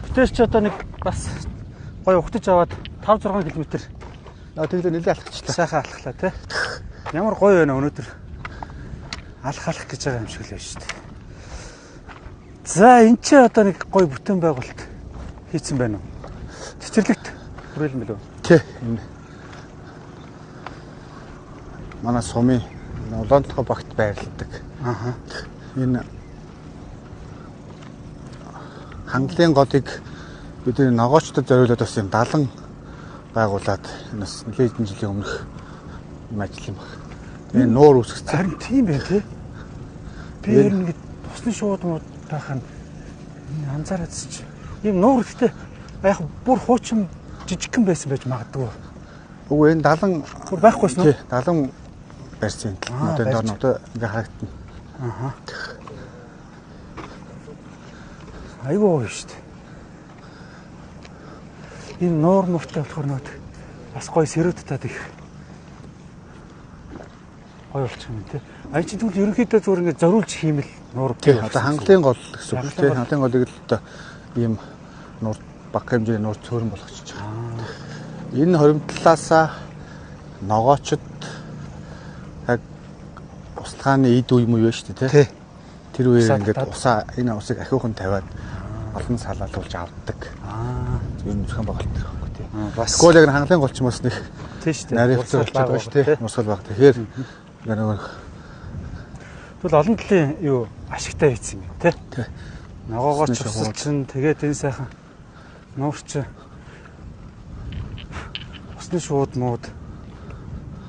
Гэтэ ч одоо нэг бас гоё ухтаж аваад 5-6 км. Тэглээ нэлээд алхачлаа. Сайхан алхлаа тий. Ямар гоё байна өнөөдөр. Алх гэж байгаа юм шиг л байна шүү дээ. За энэ ч одоо нэг гоё бүтээн байгуулалт хийцэн байна уу? Цэцэрлэгт хүрээлэн билүү? Тий. Манай сумын Улаантахой багт байрладаг. Ааха. Энэ хандлын годыг бидний ногоочдод зориулаад бас юм далан байгуулад энэ бас нэлээд жилийн өмнөх юм ажил юм баг. Энэ нуур үсгэсэн. Харин тийм байх тий. Би ер нь тусны шуудмууд тахын анзаараад чи. Ийм нуур ихтэй яг бүр хуучин жижигхэн байсан байж магадгүй. Үгүй энэ далан бүр байхгүйсэн үү? Тий, далан барьсан. Одоо дорнодоо ингээ харагдана. Ааха. Айгуу шүү дээ. Энэ нуур мөртэй болохоор нөт бас гоё сэрүүттэй их гоё болчих юм тий. Аяа чи тэгвэл ерөнхийдөө зүгээр ингээ зориулж хиймэл нуур. Тий, одоо хангалын гол гэсэн үг тий. Хангалын голыг л одоо ийм нуур баг хэмжээний нуур цөөрөн болгочих. Энэ хоримтлаасаа ногоочд яг услахааны эд үе муу шүү дээ тий. Тэр үеэр ингээд энэ усыг ахиухан тавиад олон салаалуулж авдаг. Ер нь зөвхөн боголт байхгүй тий. Бас гол яг хангалын голч мос нэг тий шүү дээ. Наривцсан болчиход байгаа шүү тий. Мосгол баг. Тэгэхээр нэг тэгвэл олон талын юу ашигтай хийсэн юм тий. Тий. Ногоогоор ч усалчин тэгээд энэ сайхан нуурч усны шуудмууд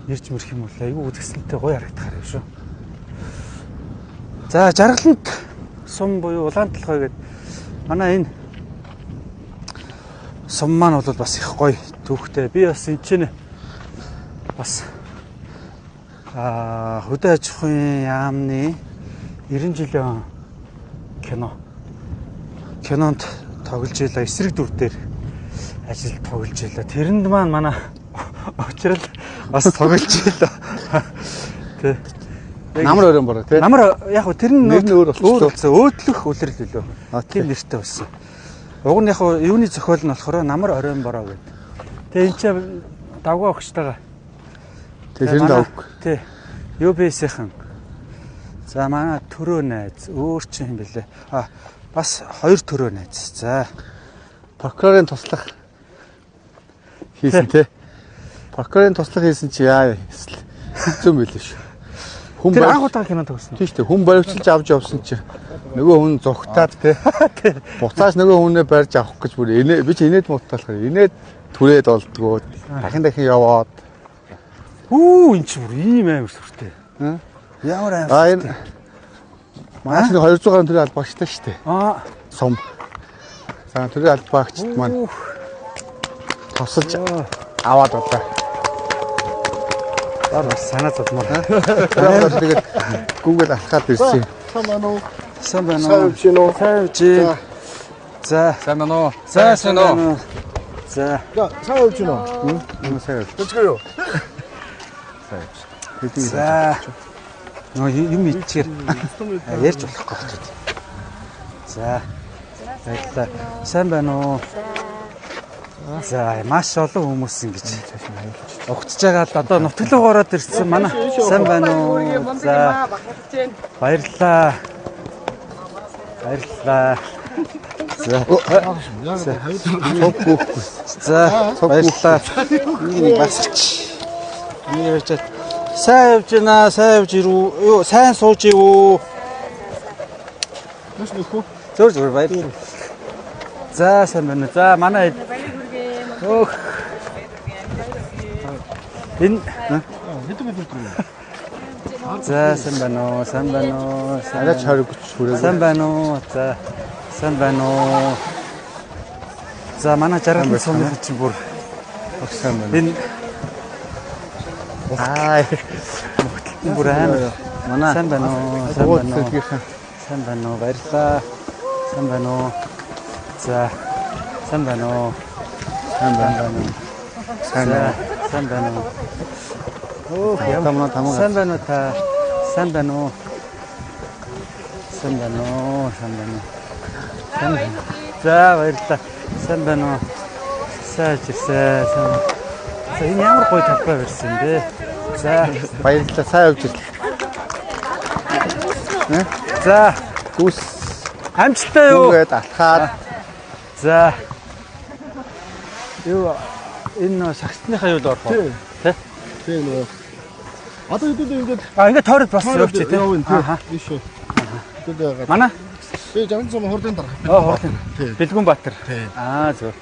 ирж мөрөх юм бол айгүй үзэсгэлэнтэй гоё харагдахаар юм шүү. За жаргаланд сум буюу Улаанталхой гэдэг манай энэ сум маань бол бас их гоё түүхтэй. Би бас энэ чинь бас хөдөө аж ахуйн яамны 90 жилийн кинонд тоглож ийлээ. Эсрэг дүр дээр ажил тоглож ийлээ. Тэрэнд маань манай очрол бас тоглож ийлээ. Тэ. Намар өрөөм бороо тий. Намар яг хөө тэр нь өөр болсон. Өөдлөх үлрэл лөө. Тийм нэртэй болсон. Уг нь яг хөө юуны зохиол нь болохоор намар оройн бороо гэдэг. Тэгээ энэ чинь давгаа өгчтэйгээ. Тэр давг. Тий. UBS-ийн. За манай төрөө найз өөр чинь юм бэлээ. Бас 2 төрөө найз. За прокурорын туслах хийсэн тий. Прокурорын туслах хийсэн чи яа хэцүү байлээ шүү. Хүн тэр анх удаа кино тогсон. Тийм шүү дээ. Хүн баривчилж авч явсан чи нөгөө хүн зогтаад тий. Буцааж нөгөө хүнээ барьж авах гэж бүр би ч инээд муутаалах. Инээд түрээд болдгоо. Дахин яваад. Энэ ч бүр ийм амар сүртэй. Ямар амар. Энэ маш нэг 200 гаруй төрлийн албаагчтай шүү дээ. Сум. За төрлийн албаагчд маань тусалж аваад болоо. Бас санаа зовмор. Тэгээд Google алхаад ирсэн. Сайн байна уу? За, сайн байна уу? За, сайн байна уу? За. сайн явж байна уу? Сайн. Тэцгэр юу? За. Юм ичээр ярьж болохгүй болчиход. За. Баярлалаа. Сайн байна уу? За, маш олон хүмүүс ингэж угтж байгаа л одоо нутглуу ороод ирсэн манай. Сайн байна уу? За. Баярлалаа. Баярлалаа. За. За, баярлалаа. Энийг басч. Энийг ч сайн явж байна, сайн явж ирүү. Юу, сайн сууж ивүү. Маш нөхөө. Зөөр баярлалаа. За, сайн байна. За, манай Ох. Энэ хэдэн өдөр төрөө. За, сайн байна уу? Сайн байна уу? Арайч 20 хүрээ. Сайн байна уу? За, сайн байна уу? За, манай жаргал сумын чинь бүр сайн байна. энэ бүр амар. Манай сайн байна уу? Сайн байна уу? Сайн байна уу? Баярлалаа. Сайн байна уу? За, сайн байна уу? Сайн байна уу? Сайн байна уу? Тамаа. Сайн байна уу та? Сайн байна уу? Сайн байна уу? Сайн байна уу? За баярлалаа. Сайн байна уу? Сайн ирсэн. За энэ ямар гоё талбай барьсан юм бэ? За Баярлалаа. Сайн явж ирлээ. за Гүс амжилттай юу? үгээд алхаад За. Юу энэ сагсныхаа юуд орох уу? Тэ? Тийм нөө. Одоо хэдүүд ингээд Ингээд тойрол бас явууч тий. Ааха. Биш үү. Хэдүүд яагаад. Манай Би жанц юм хурдан дараа. хурдан. Бэлгүн Баатар. Зөв.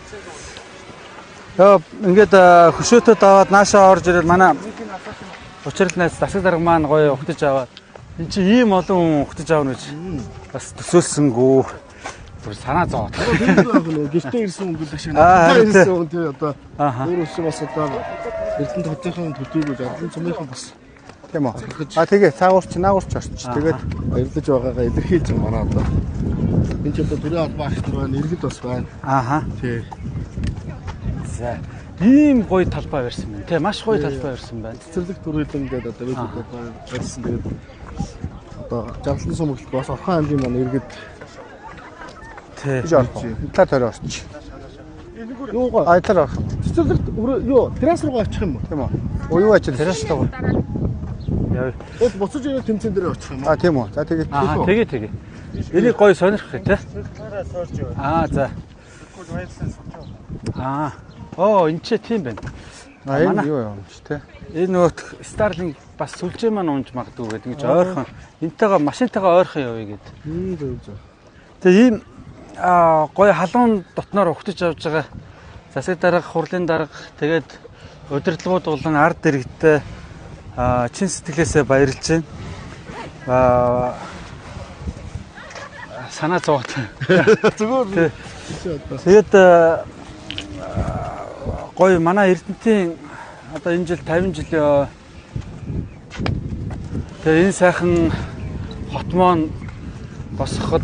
Ингээд хөшөөтөд аваад наашаа орж ирээд манай учирлнаас засаг дарга маань гоё ухтаж аваад эн чи ийм олон ухтаж аавна гэж бас төсөөлсөнгөө санаа зовоод. Гэртээ ирсэн хүн гэдэг шиг. Аа, Ирсэн хүн тий одоо. Ааха. Өөрөөс бас одоо Эрдэнэ хотынхын төдийгүй Адлан цомынхан бас тийм үү. Тэгээ цаагуурч наагуурч орч. Тэгээд баярлаж байгаагаа илэрхийлж байгаа манай одоо. Энд ч одоо төрийн албан агч нар байна, иргэд бас байна. Ааха. Тий. За. Ийм гоё талбай барьсан байна. Тэ маш гоё талбай барьсан байна. Цэцэрлэг төрөлн гэдэг одоо бид одоо барьсан. Тэгээд одоо Жавлан сумглал бас Орхон аймгийн манай иргэд Тэ. гэж орох. Талаар тойроо орч. юугаа Айтлаар орох. цэцэрлэгт юу террас руу очих юм уу? Тийм үү. Уян ажил. Тэрээс тоо. Яа. Эд буцаж ирээд тэмцэн дээр очих юм уу? Тийм үү. За тэгээд Тэгээ. Энийг гоё сонирхох тий. За. Энэ ч тийм байна. энэ юу юм ч те. Энэ нөгөө Starlink бас сүлжээ маань унж магадгүй гэдэг ингэж ойрхон энтэйгээ машинтайгаа ойрхон явъя гэдэг. Зөв. Тэгээ ийм гоё халуун дотноор ухтаж авж байгаа засаг дарга, хурлын дарга тэгээд удирдлагууд болон ард иргэдтэй чин сэтгэлээсээ баярлж байна. Санаа зовоод. Зүгээр. Тэгээд гоё манай Эрдэнэтийн одоо энэ жил 50 жилийн тэгээ энэ сайхан хотмон босгоход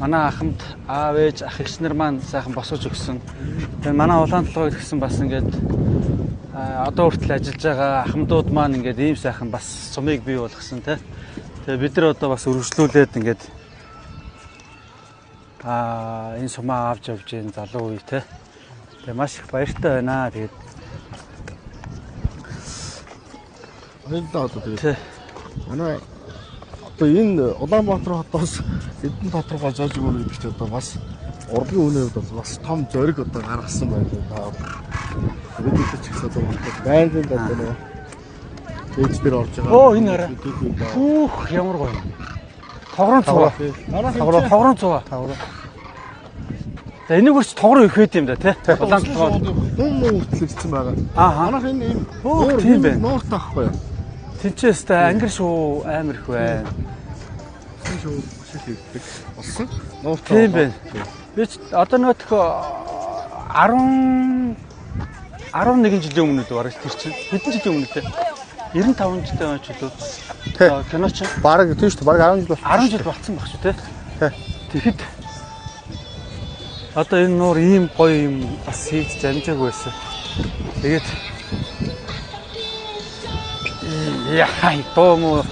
манай ахмад аав ээж ах эгч нар маань сайхан босгож өгсөн. Тэгээ манай улаан толгой гэсэн бас ингээд одоо хүртэл ажиллаж байгаа ахмадууд маань ингээд ийм сайхан бас сумыг бий болгосон тий. Тэгээ бид нар одоо бас өргөжлүүлээд ингээд энэ сумаа авч явж байгаа залуу үе тий. Тэгээ маш их баяртай байна. Тэгээд Баярлалаа одоо тэгээд. Манай одоо энэ Улаанбаатар хотоос Эрдэнэ хот руу зоож өгнө гэдэг чинь одоо бас урлагийн үнээр бас том зориг одоо гаргасан байна. Бид ч гэсэн одоо байнгын одоо нэг ээж дээр орж байгаа. Энэ хараа. Хүүх ямар гоё. Тогрон цуваа. Тогрон цуваа. За энийг үрч тогроо ихэд юм да тий. Улаан толгой. Хүн хүртлэгдсэн байгаа. Манайх энэ тийм байна. Нууртай ахгүй юу? Тинчээстэй ангир шүү амар их байна. Тийм шүү. Маш их хийдэг. Болсон. Нууртай. Тийм байна. Би ч одоо нөтх 11 жилийн өмнөд бараг тэр чинь хэдэн жилийн өмнө те 95 жилийн өмнө ч үү. Кино ч бараг тийм шүү. Бараг 10 жил болсон. 10 жил болсон баг шүү те. Тэгэхэд одоо энэ нуур ийм гоё юм бас хийж амжааг байсан. Тэгээд яхаа доо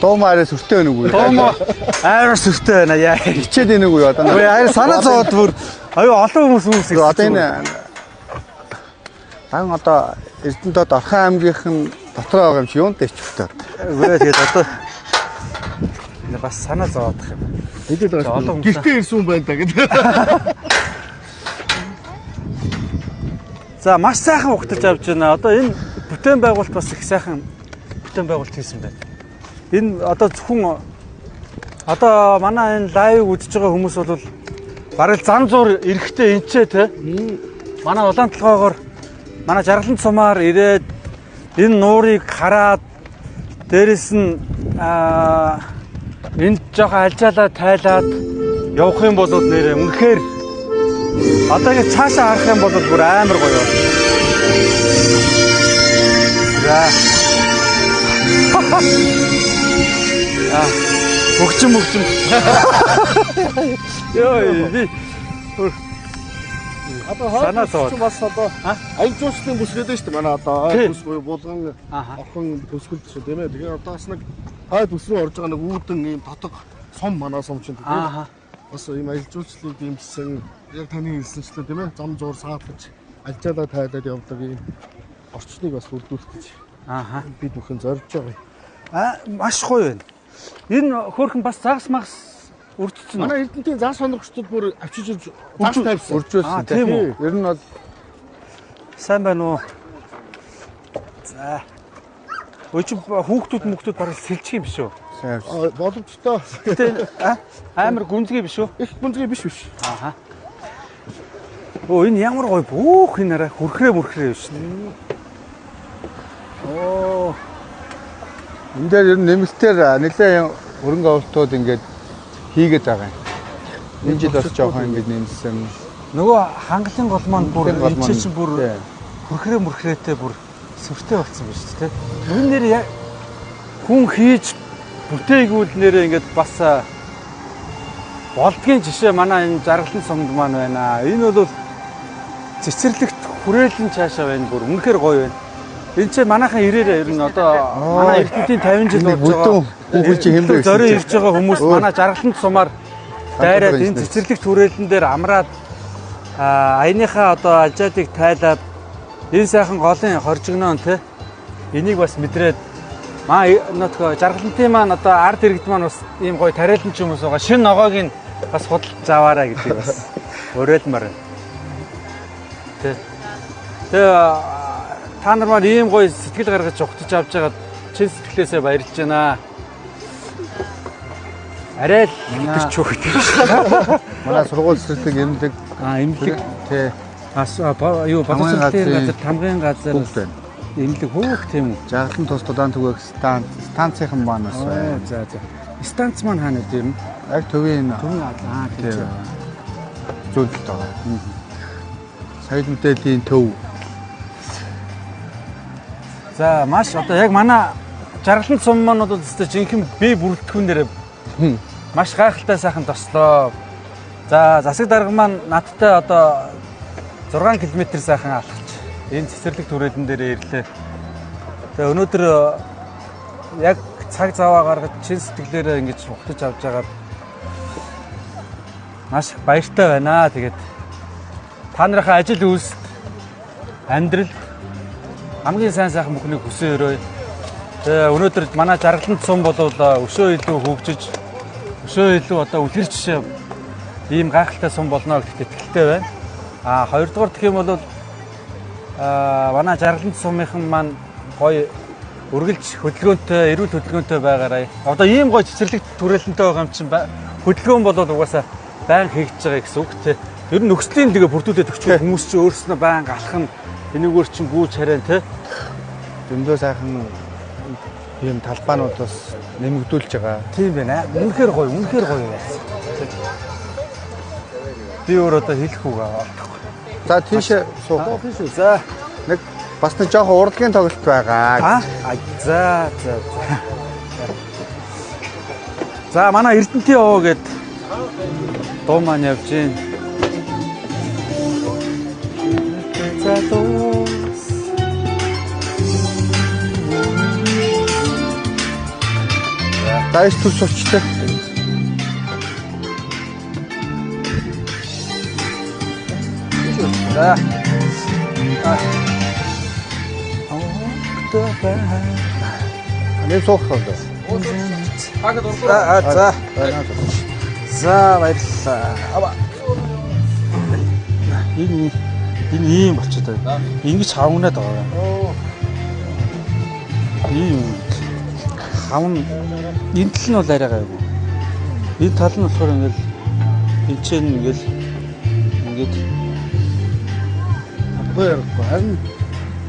Доомаараа сүртэй байна уу? Доо айр сүртэй байна яа. Хичээд байна уу одоо? Ой айр санаа зовоод бүр аюу олон хүмүүс үүсэх. Одоо энэ одоо Эрдэнэт Орхон аймгийнхэн дотроо байгаа юм чи юунд ичвэхтэй. Үгүй тэгээд одоо бас санаа зовоодох юм. Эдэл байгаа. Гэртээ ирсэн хүн байна да гэдэг. За маш сайхан ухтаж авч байна. Одоо энэ бүтээн байгуулалт бас их сайхан бүтээн байгуулалт хийсэн байна. Энэ одоо зөвхөн одоо манай энэ лайв үзэж байгаа хүмүүс бол бараг зан зур эрэхтэй энчээ те. Манай улаан толгоогоор манай жаргалан цумаар ирээд энэ нуурыг хараад дээрэс нь энд жоохон альжаалаа тайлаад явах юм бол нэр үнэхээр одоо ингэ цаашаа харах юм бол бүр амар гоё байна. За. Мөгчм. Йой би Одоо санаа зовоод бас одоо аян жуулчлалын бүсгээд шүү дээ манай одоо бүс буюу булган Орхон бүсгэлд шүү тийм ээ. Тэгэхээр одоо бас нэг хойд бүс рүү орж байгаа нэг үүдэн ийм тотог сум манай сум чинь тэгээд Ааха. бас ийм аялал жуулчлалыг дэмжсэн яг таны хэлсэнчлээ тийм ээ зам зуур саатгаж алжаалаа тайлаад явдаг ийм орчныг бас бүрдүүлэх гэж Ааха. бид бүхэн зорж байгаа. Маш гоё байна. Энэ хөөрхөн бас загас магас үрдсэн. Манай Эрдэнэтийн заа сонирхчдод бүр авчиж ирж заас тавьсан. Үржүүлсэн тийм үү? Ер нь бол Сайн байна уу? За. Өчиг хүүхдүүд бараг сэлчих юм биш үү? сайн. Боломжтой. Гэтэ амар гүнзгий биш үү? Их гүнзгий биш. Ааха. Оо энэ ямар гоё бүх энэ арай хүрхрээ мөрхрээ шүү дээ. Оо Энд дээр ер нь нэмэлтээр нэлээд хөрөнгө оруулалтууд ингээд хийгээд байгаа юм. Энэ жил бас жоохон ингээд нэмсэн. нөгөө хангалын гол маань бүр Гол маань, энэ чинь бүр тий. хүрхрээ мөрхрээтэй бүр сүртэй болсон биз дээ. Энэ нэр хүн хийж бүтээгүүл нэрээ ингээд бас болдгийн жишээ манай энэ жаргалын сумд маань байна. Энэ бол цэцэрлэгт хүрээлэн цаашаа байна. Бүр үнэхээр гоё байна. Энэ чинь манайхан ирээрээ ер нь одоо манай Эрдэнэтийн 50 жил болж байгаа. Хүүхэл чи хэмбэ Зорин ирж байгаа хүмүүс манай жаргаланд сумаар дайраад энэ цэцэрлэг түрээлэн дээр амраад аяныхаа одоо ажаадыг тайлаад энэ сайхан голын хоржигноо те энийг бас мэдрээд нөтгөө жаргалантын маань одоо ард иргэд маань бас ийм гоё тариалан ч юм уус байгаа шинэ ногоог нь бас худалдаж аваарай гэдгийг бас уриалмаар байна. Тэ. Та нар маань ийм гоё сэтгэл гаргаж ухтаж авч байгаад чин сэтгэлээсээ баярлж байна. Арай л хитэрч өгөх гэж. Манай сургууль цэцэрлэг эмнэлэг Эмнэлэг тий. Юу боловсролын газар тамгын газар Бүгд байна. эмнэлэг хөөх тийм үү? Жаргалан тус тудаан түгээх станцийнхан маань бас байна. За. Станц маань хаана вэ юм? Яг төвийн Тийм. зүйлд байгаа. Соёл мэдээллийн төв. За маш одоо яг манай жаргалан сум маань бол зөвхөн жинхэнэ бие бүрэлдэхүүн дээр маш гайхалтай сайхан тослоо. За засаг дарга маань надтай одоо 6 км сайхан алхаж энэ цэцэрлэг түрээлэн дээр ирлээ. Тэгээ өнөөдөр яг цаг заваа гаргаж чин сэтгэлээрээ ингэж ухтаж авч байгаад маш баяртай байна. Тэгээд та нарынхаа ажил үйлс амьдрал хамгийн сайн сайхан бүхнийг хүсэн өрөө. Тэгээ өнөөдөр манай жаргаланд сум бол өшөө илүү хөгжиж өшөө илүү одоо үлгэр жишээ ийм гайхалтай сум болно гэдэгт итгэлтэй байна. Хоёрдугаар гэх юм бол манай жаргаланд сумынхан маань гоё үргэлж хөдөлгөөнтэй, эрүүл хөдөлгөөнтэй байгаарай. Одоо ийм гоё цэцэрлэг түрээлэнтэй байгаа юм чинь хөдөлгөөн бол угаасаа байн хийгдэж байгаа гэсэн үг те. Ер нь нөхцөлийн тэгээ бүрдүүлээд өгч хүмүүс чинь өөрснөө байн алхах нь энэгээр чинь гүйж хараа те. Зөндөө сайхан ийм талбаанууд бас нэмэгдүүлж байгаа. Тийм байна. Үнэхээр гоё байсан. Би өөр одоо хэлэх үг авахгүй. За тийшээ суух. За Нэг бас нэг жоохон урлагийн тоглолт байгаа. За. За манай Эрдэнэтийн овоо гээд дуу маань явж гин. За дуу. Дайс тус очтой. За. Нэг суух болоо. За. За баярлалаа. Энэ ийм болчиход байна. Ингэж хавнаад байгаа. Ийм хавн энэ тал нь бол арай гайгүй. Энэ тал нь болохоор ингээл энчэн ингээл ингээд Баярлалаа. Харин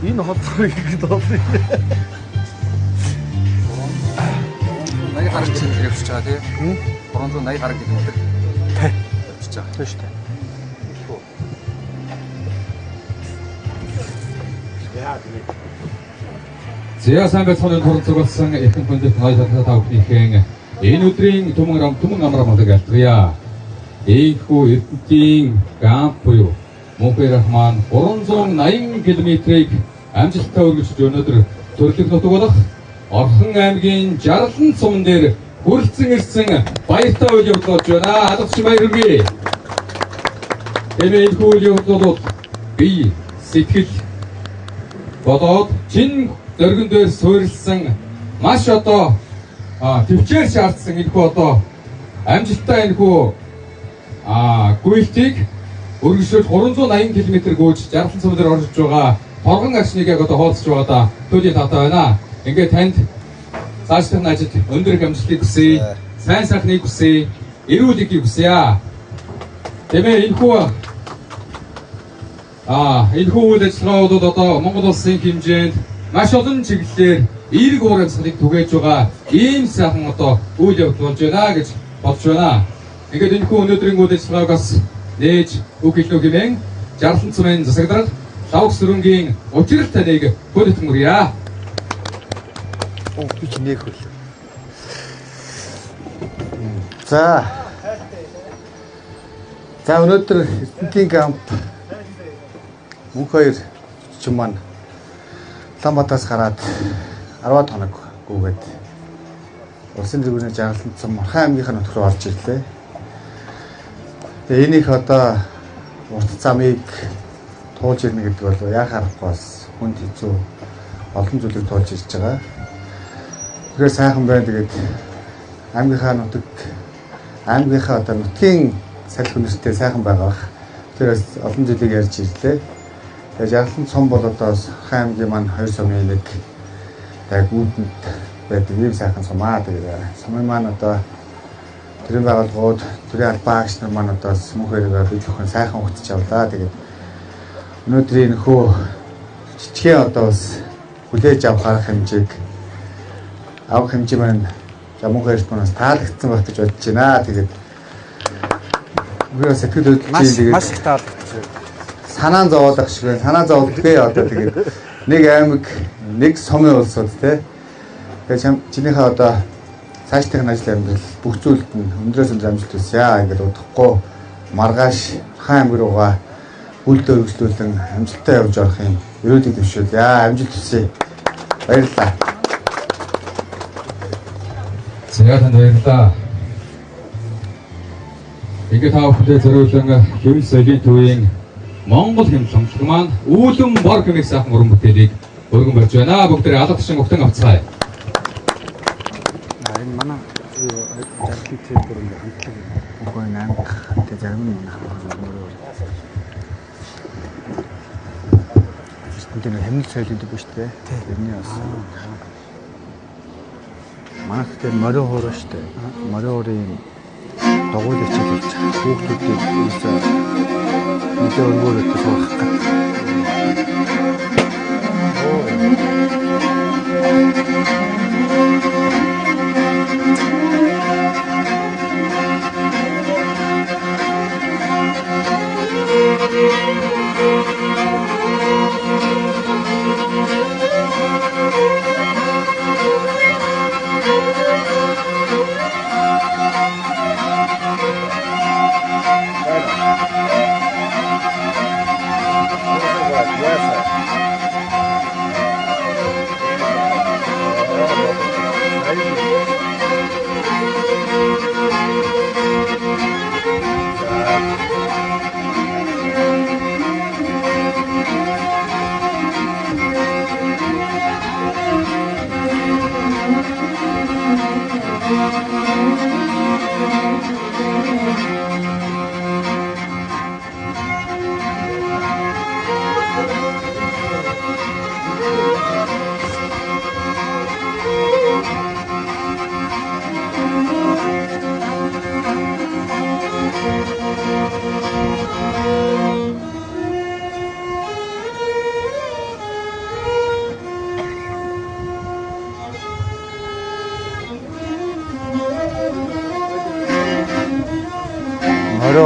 энэ хотлоо ихэд болно. Наяг гараг гэж явж байгаа тийм. 380 гараг гэдэг нь Тэ. явж байгаа. тийм шүү дээ. Зяа сайн байцгааны тулцог болсон эрхэм хүндэт ноёлтой та бүхнийхээ энэ өдрийн түмэн амраа мдаг альтгая. Ийхүү Эрдэнэтийн Гант буюу Мөнхбай Рахман 380 км-ийг амжилттай үргэлжлэж өнөөдөр төрлөх нутаг болох Орхон аймгийн Жаргалан суман дээр хүрэлцэн ирсэн баяртай үйл явдал болж байна. Алгадчин баяр хүргэе. Энэ үйл явдлууд бие, сэтгэл бодоод чин дөргөн дээр суурилсан маш одоо төвчээр шаардсан энэхүү одоо амжилттай энэхүү гүйлтийг өргөжлөж 380 км гүйж Жарлан цөм дээр орж байгаа торгон агшныг яг одоо хооцож байгаа төдий татаа байна. Ингээд танд цаашдын ажилд өндөр амжилтыг хүсье. Сайн сайхныг хүсье. Эрүүл мэндийг хүсье. Тэмээ энэхүү үйл ажиллагаудад одоо Монгол улсын хэмжээнд маш олон чиглэлээр эерэг уур амьсгалыг түгээж байгаа ийм сайхан одоо үйл явдал болж байна гэж бодож байна. Ингээд энэхүү өнөөдрийн үйл ажиллагааг бас нээж үг хэлнэ хэмээн Жарлан цумын засагдарал Лавгс өрөнгийн учрал таныг хүлээтгэмгэрье. Би ч нэг хөл. За өнөөдөр Эрдэнэтийн камп мөнх хоёр чинь маань Улаанбаатараас гараад 10 хоног гүгээд улсын тэргүүрийн Жарлан цум Орхон аймгийнхаа нутг руу орж ирлээ. Тэгээ энийг одоо урт замыг туулж ирнэ гэдэг бол яхаа аргагүй бас хүнд хэцүү олон зүйлийг туулж ирж байгаа. Тэгэхээр сайхан байна. Тэгээд аймгийнхаа нутаг аймгийнхаа одоо нутгийн салхи хүнстэй сайхан байгаа бах. Тэрээс олон зүйлийг ярьж ирлээ. Тэгээд Жарлан цум бол одоо Орхон аймгийн маань 2 сумын нэг яг үүдэнд байдаг ийм сайхан сумаа. Тэгээд сумын маань одоо тэрийн байгууллагууд тэрийн албан агч нар маань одоо мөнх хоёроо биелүүлэх сайхан ухтж авлаа. Тэгээд өнөөдрийн нөхөө жижигхэн одоо бас хүлээж авах хэмжээг авах хэмжээ маань мөнх хоёрт манаас таалагдсан байх гэж бодож байна. Тэгээд үгүй сэтгэл хөдлөлийн маш их таалагдсан. Санаан зовоолох шиг байна. Санаа зовлтгүй одоо тэгээд нэг аймаг нэг сумын улсууд те. Тэгээд чинийхээ одоо цаашдын ажил амьдрал бүх зүйлд нь өндрөөс өндөр амжилт хүсье. Ингээд удахгүй маргааш Орхон аймаг руугаа үйлдэл өргөжлүүлэн амжилттай явж орох юм. Ерөөдийг төвшүүлье. Амжилт хүсье. Баярлалаа. За танд баярлалаа. Ингээд та бүхэндээ зориулсан хэвлэл соёлын төвийн Монгол хэмжлэг маань үүлэн бор хэмээх сайхан уран бүтээлийг өргөн барьж байна. Бүгдээ алгадчин өгтөн авцгаая. Энэ манай Жарлан цэвэр ингээ хамтлаг үгүй аймаг тэ зарим нь мөрөө. Тэнд хэмнэл соёл гэдэг биш үү? Тэрний бас манайх тэр морин хуураа штэ. Морин хуурын догоол хичээлж хүүхдүүдийг ерөөсөө мэдээ өргөөрөд сурах гэдэг.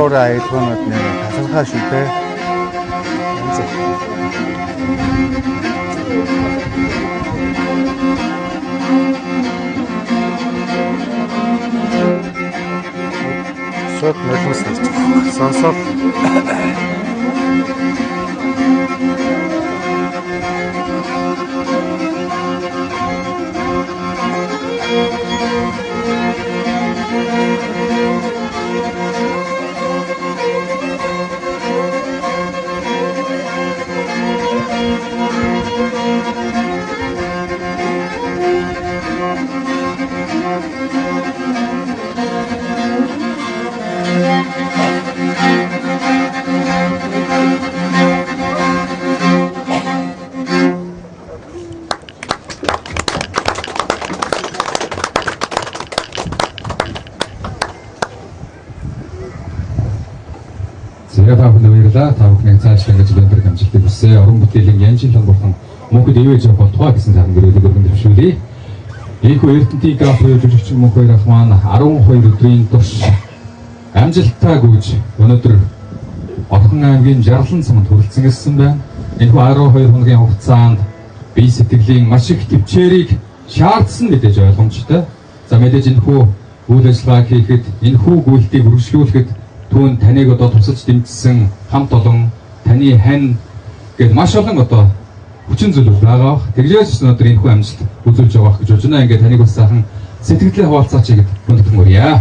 Ороо аялгуунууд нэр тасалхаа шүү дээ. Шот мөрөс сонсоод Та бүхэнд баярлалаа. Та бүхний цааш ингэж өндөр амжилтыг хүсье. Орон бүтээлийн Янжин Лангуурхан мөнхөд ивэж явах болтугай гэсэн сайхан гэрэлийг өргөн дэвшүүлье. Ийхүү Эрдэнэтийн гаф жүжигчин мөнх хоёр ах маань 12 өдрийн турш амжилттай гүйж өнөөдөр Орхон аймгийн Жарлан цамд хүрэлцэн ирсэн байна. Энэхүү 12 хоногийн хугацаанд бие сэтгэлийн маш их төвчээрийг шаардсан мэдээж ойлгомжтой. За мэдээж энэхүү үйл ажиллагаа хийхэд энэхүү гүйлтийг үргэлжлүүлэхэд түүн таныг одоо тусаж дэмжсэн хамт олон таны хань гэд маш олон одоо хүчин зүйлүүд байгаа. Тэглээс өнөөдөр энэхүү амжилт үзүүлж байгаа гэж бодож байна. Ингээд таныг бас сайхан сэтгэлдээ хуваалцаач гэд хүндэтгэн мөрье.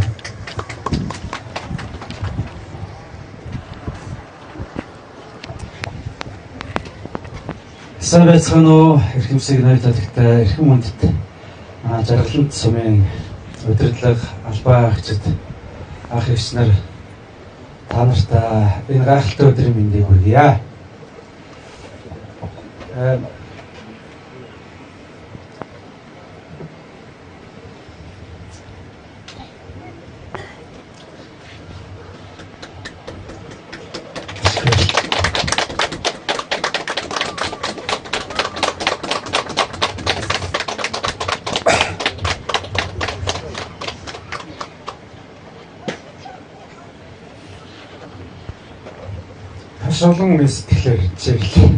Сайн байцгаана уу? Эрхэмсэг ноёлоогтой эрхэм хүндэт Жаргалант сумын удирдлага албаа агчид ах эгч нар та нартай энэ гайхалтай өдрийн мэндийг хүргье. Шолон сэтгэлээр хичээлээ.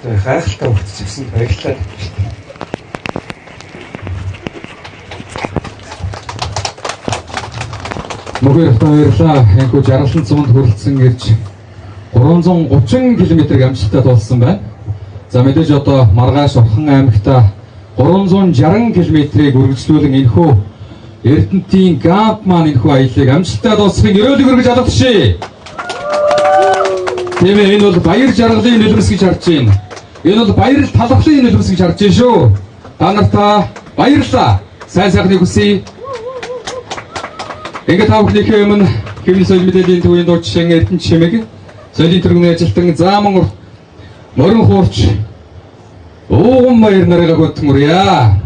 Тэр гайхалтай өгцсөн баярлалаа. Мөнхөөр баярлалаа. Энэхүү Жарлан цамд хүрэлцэн ирж 330 км амжилттай тулсан байна. За мэдээж одоо маргааш Орхон аймагта 360 км-ийг үргэлжлүүлэн энэхүү Эрдэнэтийн ГАМП маань энэхүү аяллыг амжилттай дуусгахын өрөөлөг өргөж алгадчихъя. Тийм ээ, энэ бол баяр жаргалын нөлөөс гэж харж байна. Энэ бол баяр талхлын нөлөөс гэж харж байна шүү. Та нартаа баярлалаа. Сайн сайхныг хүсье. Ингээд та бүхнийхээ өмнө хэвлэл соёл мэдээллийн төвийн дуучин Эрдэнэт чимэг соёлын тэргүүний ажилтан Зааман морин хуурч ууган баяр нарыг хөтмөрье.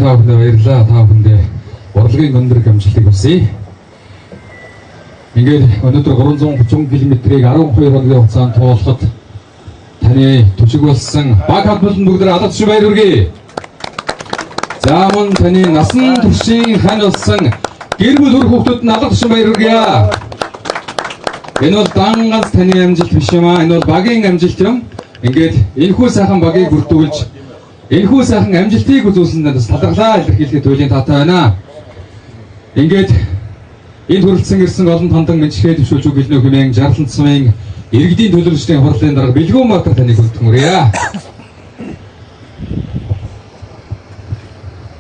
Та бүхэнд баярлалаа. Та бүхэндээ урлагийн өндөр амжилтыг хүсье. Ингээд өнөөдөр 330 км-ийг 12 хоногийн хугацаанд туулахад таны төчөг болсон баг хамтлан бүгдээ алгадч баяр хүргэе. За мөн таны насан туршийн хань болсон гэр бүл хөр хүүхдүүд нь алгадч баяр хүргэе. Энэ бол дан ганц таны амжилт биш юм аа. Энэ бол багийн амжилт юм. Ингээд энэхүү сайхан багийг бүрдүүлж энэхүү сайхан амжилтыг үзүүлсэнд бас талархлаа илэрхийлэхэд туйлын таатай байна. Ингээд энэ хүрэлцэн ирсэн олон тандан мэдчилгээ төвшүүлж үг хэлнэ хэмээн Жарлан цумын иргэдийн төлөөлөгчдийн хурлын дарга Бэлгүүн Баатар таныг хүндгэмөрье.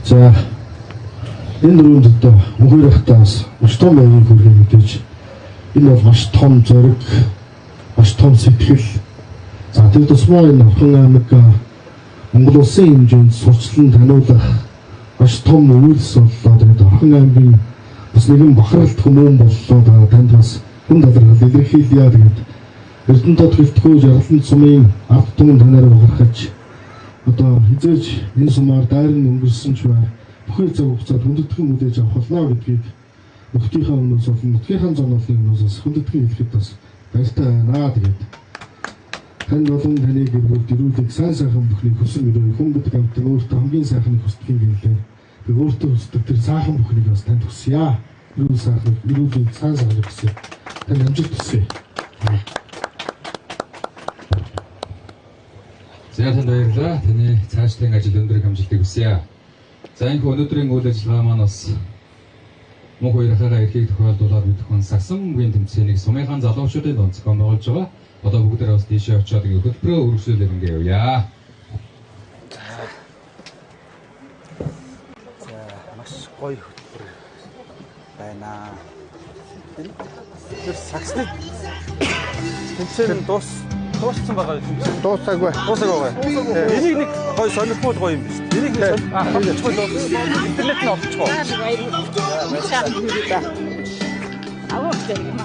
За энэ дөрөв өдөө мөнхөр ахтаас маш том байрыг хүргэх мэдээж энэ бол маш том зориг, маш том сэтгэл. За тэр тусмаа энэ Орхон аймаг Монгол улсын хэмжээнд сурчлан таниулах маш том үйлс боллоо. Тэгээд Орхон аймгийн бас нэгэн бахархалт хүмүүн боллоо. Танд бас хүн талархал илэрхийлье. Тэгээд Эрдэнэ тод гэлтгүү Жарлан цумын ард түмэн танаар бахархаж одоо хизээж энэ сумаар дайран өнгөрсөн ч бай бүхэл цаг хугацаанд хүндэтгэн мэдээж авах болно гэдгийг нөхдийнхээ өмнөөс болон нөхдийнхээ зоноолын өмнөөс хүндэтгэн хэлэхэд бас баяртай байна. Тэгээд танд болон таны гэр бүл дөрүүлэг сайн сайхан бүхнийг хүсэн өрөө хүн гэдэг амтан өөртөө хамгийн сайхныг хүсдэг юм гэлээ. Тэг өөртөө хүсдэг тэр сайхан бүхнийг бас танд хүсье. Өрөө сайхан, өрөөний сайн сайхныг хүсье. Танд амжилт хүсье. За танд баярлалаа. Таны цаашдын ажил өндөр амжилтыг хүсье. За энэ өнөөдрийн үйл ажиллагаа маань бас мөн хоёрхаага эрхийг тохиолдуулаад мэдхэн сагсан бүгийн тэмцээнийг сумынхан залуучуудын дунд зохион байгуулж байгаа. Одоо бүгдээ бас тийшээ очиод ингэ хөтөлбөрөө үргэлжлүүлээд ингэ явъя. За маш гоё хөтөлбөр байна. Тэр сагсныг тэмцээн дууссан байгаа юм. Дуусаагүй. Энийг нэг гоё сонирхол гоё юм биш. Энийг нэг авчихгүй л интернет нь авчихгүй. Авахгүй юм.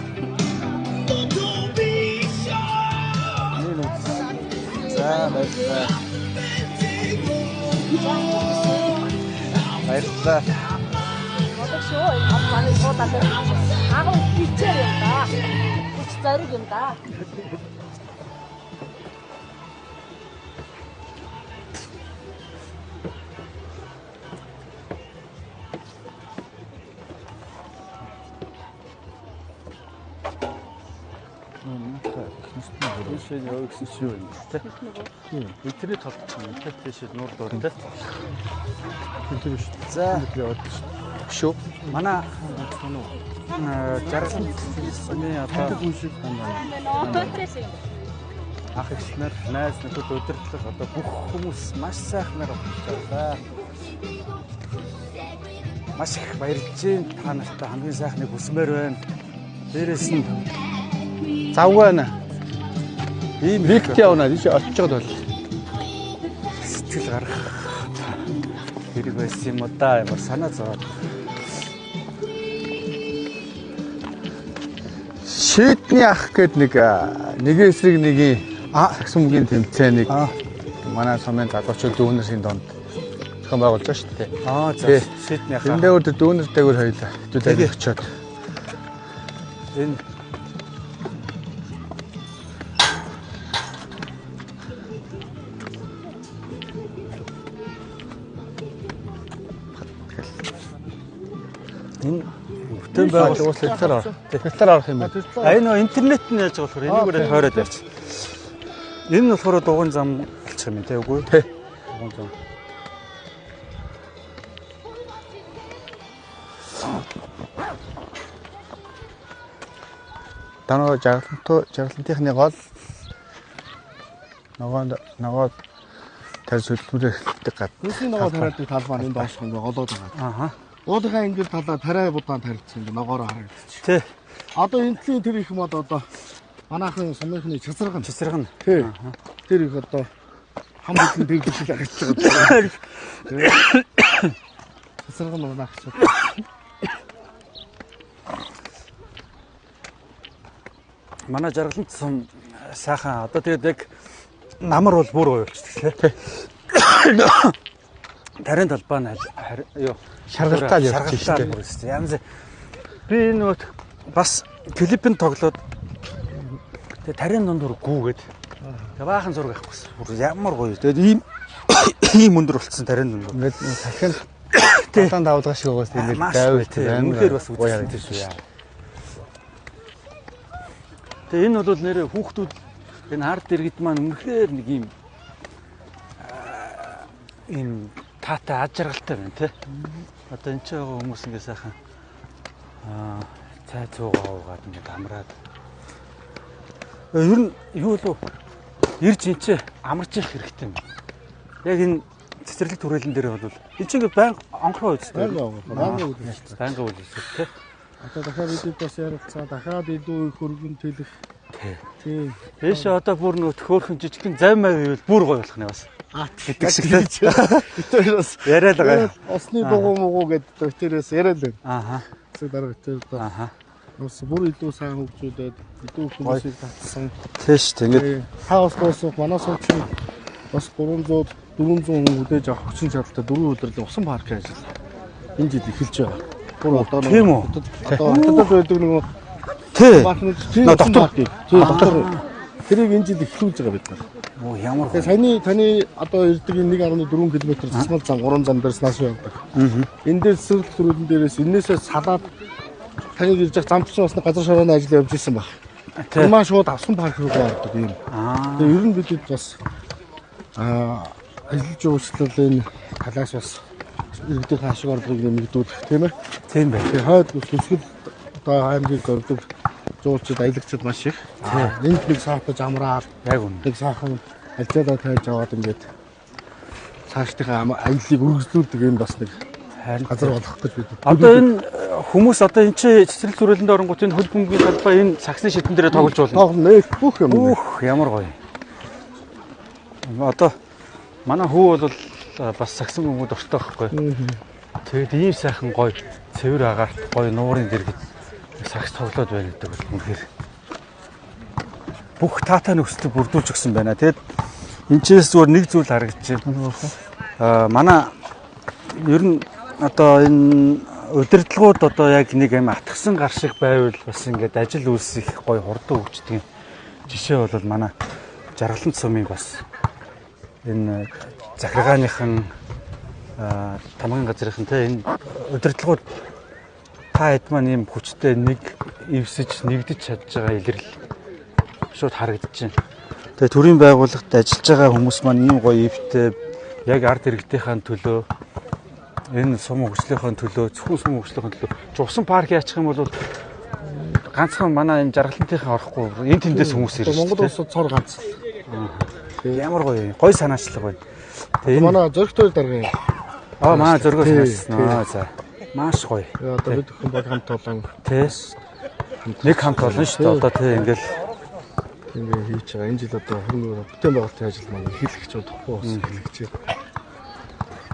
За баярлалаа. Баярлалаа. Шоо манай суудаа агуу бичээр юм да. Хүч зариг юм да. Шин яа гэсэн шиг юм те. Интернет толгосон юм те. Тийш нуур доор те. Тэр биш. За яваад шүү. Манай Жарлан цумын одоо ах ихнэр найз нөхөд удирдлага одоо бүх хүмүүс маш сайхнаар болж байгаа. Маш их баярлж байна. Та нартай хамгийн сайхныг хүсмээр байна. Дээрээс нь завгана. Ийм Викт явна тийш очиж байгаа бол сэтгэл гарах хэрэг байсан юм уу да ямар санаа зовоод Шийдний ах гээд нэгэн эсрэг нэгийн сагсан мөгийн тэмцээнийг манай сумын залуучууд дүүнэрийн донд зохион байгуулж байгаа шүү дээ. За шийдний ах. Энэ дээр дүүнэр дээгүүр хоёлаа. Хэдүүлээ очиод. Энэ бүтэн байгууллага тэгэхээр орох юм байна. Энэ интернет нь яаж болохоор энийгээр тойроод явж. Энэ нь болохоор дугуйн зам болчих юм те үгүй. Тий. Дугуйн зам. Танаа жаргалтынхны гол нөгөө тарс хөдөлмөрөөр гад. Нүсний нөгөө тариадаг талбай энэ доошх ингээ голоод байгаа. Уулынхаа ингээд талаа тариа будаан тарьчихсан ингээ ногоороо харагдчих. Тий. Одоо энтлийн тэр их мод одоо манайхан сумынхны чацраг нь. Тий. Тэр их одоо хам бүхэн тэр шиг харагдаж байгаа. Чацраг нь манайх ч. Манай жаргалант сум сайхан одоо тэгээд яг намар бол бүр гоё болчихсон тий. Тарийн талбай нь юу шаргалтаад явж шүү дээ. Янз би нөгөө бас клипэнд тоглоод тэгээд тарийн дундуур гүүгээд тэгээд баахан зураг авахгүйсэн. Бүр ямар гоё. Тэгээд ийм өндөр болцсон тарийн дундуур. Ингээд салхинд талаан давлгаа шиг байгаас тэгээд дайв үнэхээр бас үзсэн шүү яа. Тэгээ энэ бол нэрээ хүүхдүүд энэ ард иргэд маань үнэхээр нэг ийм таатай аж аргалтай байна тий. Одоо энэ ч байгаа хүмүүс ингээ сайхан цай цуугаа уугаад ингээ амраад. Ер нь юу л ирж энэ амарч явах хэрэгтэй юм. Яг энэ цэцэрлэг түрээлэн дээр бол энэ ч ингээ байнга онгороо үздэг. Байнга үздэг тий. Одоо дахиад видеоос ярилцаа дахиад илүү их хөргөн төлөх. Тий. Эш одоо бүр нөгөө төхөөрхөн жижигхэн займаа гэвэл бүр гоё болох нь бас. Гэдэг шиг тий. Тэрээс яриад байгаа. Осны дугуй муугүй гэдэг тэрээс яриад байна. Ааха. Тэг дарга тэр одоо. Ааха. Ус бүр илүү сайн хөгжүүлээд илүү хүмүүсийг татсан. Тий шүү. Ингээд хаус дуусах манай суучин бас 300 400 хүн үдээж авах хүчин чадалтай 4 өдрийн усан паркын ажил энэ жил эхэлж байгаа. Бүр одоо тийм үү? Одоо байдаг нөгөө тий. Доктор. Тэрийг энэ жил эхлүүлж байгаа бид нар. Оо ямар Тэгээ саяны таны одоо ирдэг 1.4 км засмал зам 3 зам дээрс нааш явдаг. Энэ дээр цэцэрлэг төрөлн дээрээс энээсээ салаад таны ирж байгаа замчин басны газар шорооны ажил явж исэн баг. Тэр маань шууд авсан парк руу ордог юм. Тэгээ ер нь бид бас ажиллаж уучлал энэ талаас бас иргэдийн хаашиг ордгийг нэмэгдүүлэх тийм ээ. Тийм бай. Тэгээ хойд хэсгэл одоо аймгийг ордог зуурчид аялагчид маш их. Энд нэг саатаж амраар яг үнэ. нэг саахан альцаадаа тавьж аваад ингээд цаашдынхаа аяллыг үргэлжлүүлдэг юм бас нэг газар болох гэж бид. Одоо энэ хүмүүс одоо энэ чи цэцэрлэг төрөлөнд оронгууд энэ хөл бөмбөгийн талбай энэ саксны шидэн дээр тоглож болно. Тоглоно бүх юм. Ямар гоё. Одоо манай хүү бол бас саксан бөмбөд ортой байхгүй. Тэгээд ийм сайхан гоё цэвэр агаарт гоё нуурын дэргэд сакс тоглоод байна гэдэг бол үнэхээр бүх таатай нөхцөлийг бүрдүүлж өгсөн байна. Тэгэд энэчээс зүгээр нэг зүйл харагдаж байна. Манай ер нь одоо энэ удирдлагууд одоо яг нэг юм атгсан гар шиг байвал бас ингээд ажил үйлсэх гоё хурдан хөгждөг жишээ бол манай жаргалант сумын бас энэ захиргааныхан тамгын газрынхан те энэ удирдлагууд та хэд маань ийм хүчтэй нэг эвсэж нэгдэж чадж байгаа илэрл шууд харагдаж байна. Тэгээ төрийн байгууллагт ажиллаж байгаа хүмүүс маань ийм гоё эвтэй яг ард иргэдийнхээ төлөө энэ сум хөгжлийнхөө төлөө зөвхөн сум хөгжлийнхөө төлөө жусан парк яачих юм бол ганцхан манай энэ жаргалантынхаа орохгүй энэ тэндээс хүмүүс ирж байна. Монгол улсад цор ганц. Ямар гоё санаачлага байна. Тэгээ манай зөрөгтэй дарга. Манай зөргөө санаасан. За. Маш гоё. Одоо бид хүн баг хамт олон. Тэс. Нэг хамт олон шүү дээ. Одоо тий ингээл хийж байгаа. Энэ жил одоо бүтээн байгуулалтын ажил маань эхлэх ч удахгүй болсон эхлэж байна.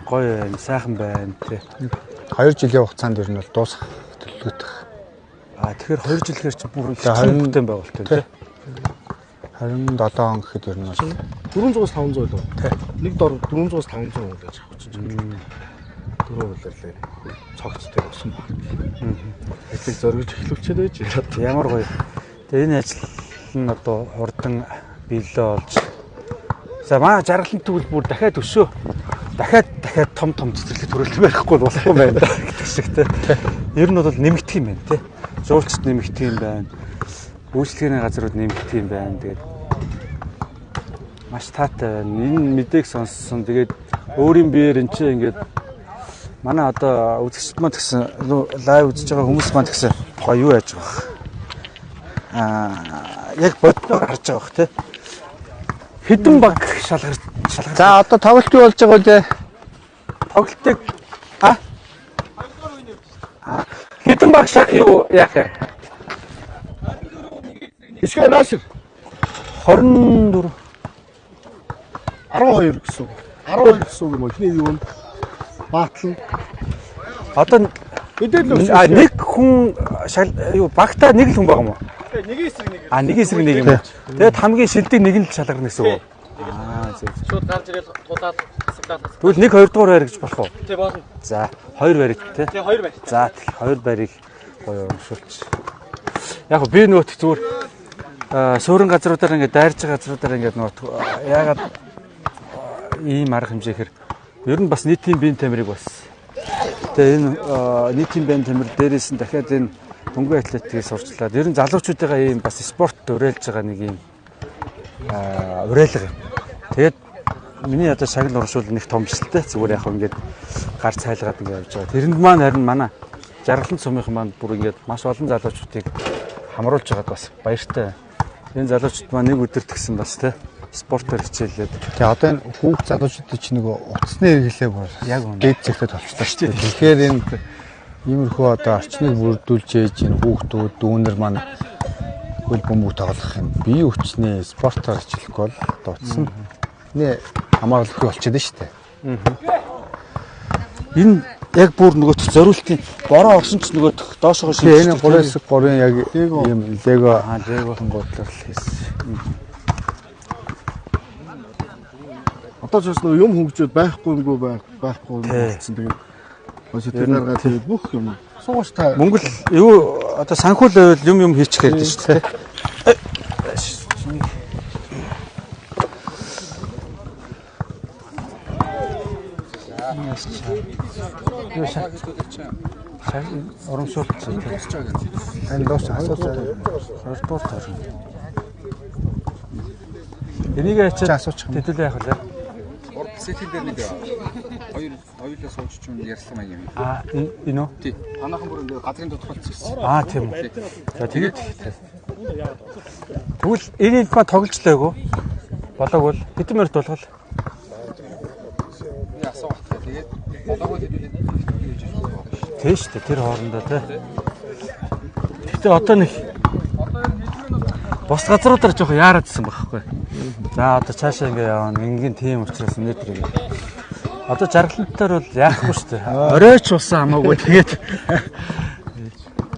Гоё юм, сайхан байна тий. 2 жилийн хугацаанд ер нь бол дуусах төлөвлөгөөтэй. тэгэхээр 2 жилээр чи бүр их хэмжээтэй байгуулт тийм. 27 он гэхэд ер нь 400-500 л. Нэг дор 400-500 гэж авчих чинь. Дөрөв үлээлээ. Цогцтой болсон баг. Эцэг зоригж эхлүүлчихэд байж ямар гоё. Тэгээ энэ ажил нь одоо хурдан биелээ болж. За маа жаргалын тэгвэл бүр дахиад өсөө. Дахиад том цэцэрлэг төрөлт байхгүй болохгүй байна гэдэг шиг те. Ер нь бол нэмэгдэх юм байна те. Жуулчд нэмэгдэх юм байна. Үйлчлэгээний газрууд нэмэгдэх юм байна. Тэгээд маш таатай байна. Энэ мэдээг сонссон. Тэгээд өөрийн биеэр энэ чинь ингээд манай одоо үзэгчд маань гэсэн лайв үзэж байгаа хүмүүс маань гэсэн гоё юу яаж байгаа. Яг боддоо харж байгаа бох те. Хэдэн баг шалгарч. За одоо тоглолт юу болж байгаа вэ? Тоглолтыг хэдэн баг шаг юу яах вэ? Ишгэ наашир 24 12 гэсэн. 12 гэсэн юм уу? Эхний юу вэ? Баатлан. Одоо нэг хүн юу багтаа нэг л хүн байгаа юм уу? Нэг эсрэг нэг. Нэг эсрэг нэг юм. Тэгээд хамгийн шилдэг нэг нь л шалгарна гэсэн үг. Зөв. Шууд гарч ирээд тулаад хэсэгдээд. Тэгвэл 1 2 дугаар байр гэж болох уу? Тий болно. За 2 байрыг те. Тий 2 байр. За 2 байрыг гоё урамшуулж. Яг би нөт зүгээр суурин газруудаар ингээд дайрж байгаа газруудаар ингээд нөт яагаад ийм арга хэмжээхээр ер нь бас нийтийн биеийн тамирыг бас. Тэгээ энэ нийтийн биеийн тамир дээрээс нь дахиад энэ дөнгөж атлетикийг сурчлаад ер нь залуучуудаа ийм бас спорт уриалж байгаа нэг ийм уриалга юм. Тэгээд миний одоо шагнал урамшуул нэг томчлолтой зүгээр яг ингээд гар цайлгаад ингээд явж байгаа. Тэрэнд маань харин манай жаргалан цомынхан маань бүр ингээд маш олон залуучуудыг хамруулж байгаад бас баяртай. Энэ залуучууд маань нэг өдөр тгсэн бас тий спортоор хичээлээд. Тэгээ одоо энэ хүүхд залуучуудад чи нөгөө утасны хэрэглээ бүр яг үнэ. дээд зэгтээ толцтой шүү дээ. Тэгэхээр энэ иймэрхүү одоо орчныг бүрдүүлж ээж энэ хүүхдүүд дүүнер маань хөл бөмбөг тоглох юм. Бие хүчний спортоор хичээлэхгүй бол одоо утас нь нэ хамааруулахгүй болчиход нь шүү дээ. Энэ яг бүр нөгөө зориултын бороо орсон ч нөгөө доошоо шинэ 3/3 яг ийм лего хангуудлаар л хийсэн. Одоо ч бас юм хөгжөөд байхгүй юм гэсэн. Тэгээд өөсөө тэр наргаа тэгээд бүх юм суугаш та Монгол юу одоо санхүүл байвал юм хийчих гээд шүү дээ. Урамшуулж энэ доос асууж хоёрдугаар төр. Энийг асуучих хэдүүлээ яах вэ? Сэтил дээр нэг хоёулаа сууж ч юм ярьсан маяг юм. Энэ үү? Тий. Танаахан бүр ингээ газрын тодорхойлж ирсэн. Тийм үү. За тэгээд тэгвэл энэ ба тоглож лайгүй. Болоог бол хэдэн минут болгол? Би асуух тэгээд болоог хэдүүлээд хийж байгаа. Тий шүү дээ тэр хоорондоо тий. Гэтэ одоо нэг бос газруудаар жоох яараадсэн байхгүй. За одоо цаашаа ингээ явна. Ингийн тим учраас өнөөдөр одоо жаргалантаар бол яахгүй шүү дээ. Оройч усан хамаагүй тэгээд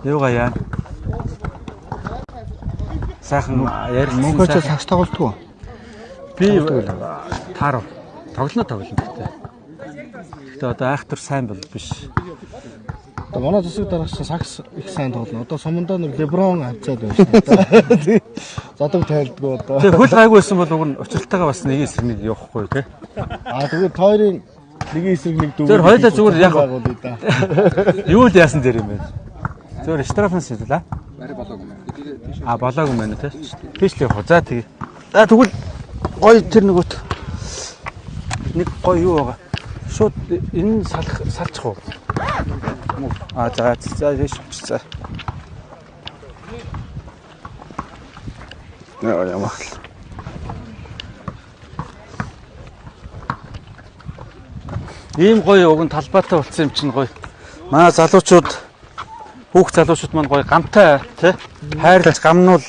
юугаа яа. Сайхан ярилцсан. Монголч сакс тоглолтгүй. Би таарав. Тоглоно гэхдээ. Гэтэ одоо айхтар сайн бол биш. одоо манай засаг дараагч сакс их сайн тоглоно. Одоо сумандаа нэг леброн авчаад байна шүү дээ. Задаг тайлдгүй одоо. Тэгээ хөл гайгүй байсан бол уг нь учиртайгаа бас нэг эсрэг нэг явахгүй тий. Тэгээд тойрын нэг эсрэг нэг дүү. Тэр хоёулаа зүгээр яг юу л яасан дээр юм бэ? Зүгээр штрафнаас хэлээ. Барай болоогүй юм. Болоогүй юм байна тий. Тийш л явах. За тэгээ. За тэгвэл гоё тэр нөгөөт нэг гоё юу байгаа. Шууд энэ салчих уу? За за. Ямаа. Ийм гоё уг нь талбайтай болсон юм чинь гоё. Манай залуучууд хүүхд залуучууд маань гоё гамтай тий хайрлаж гамнуул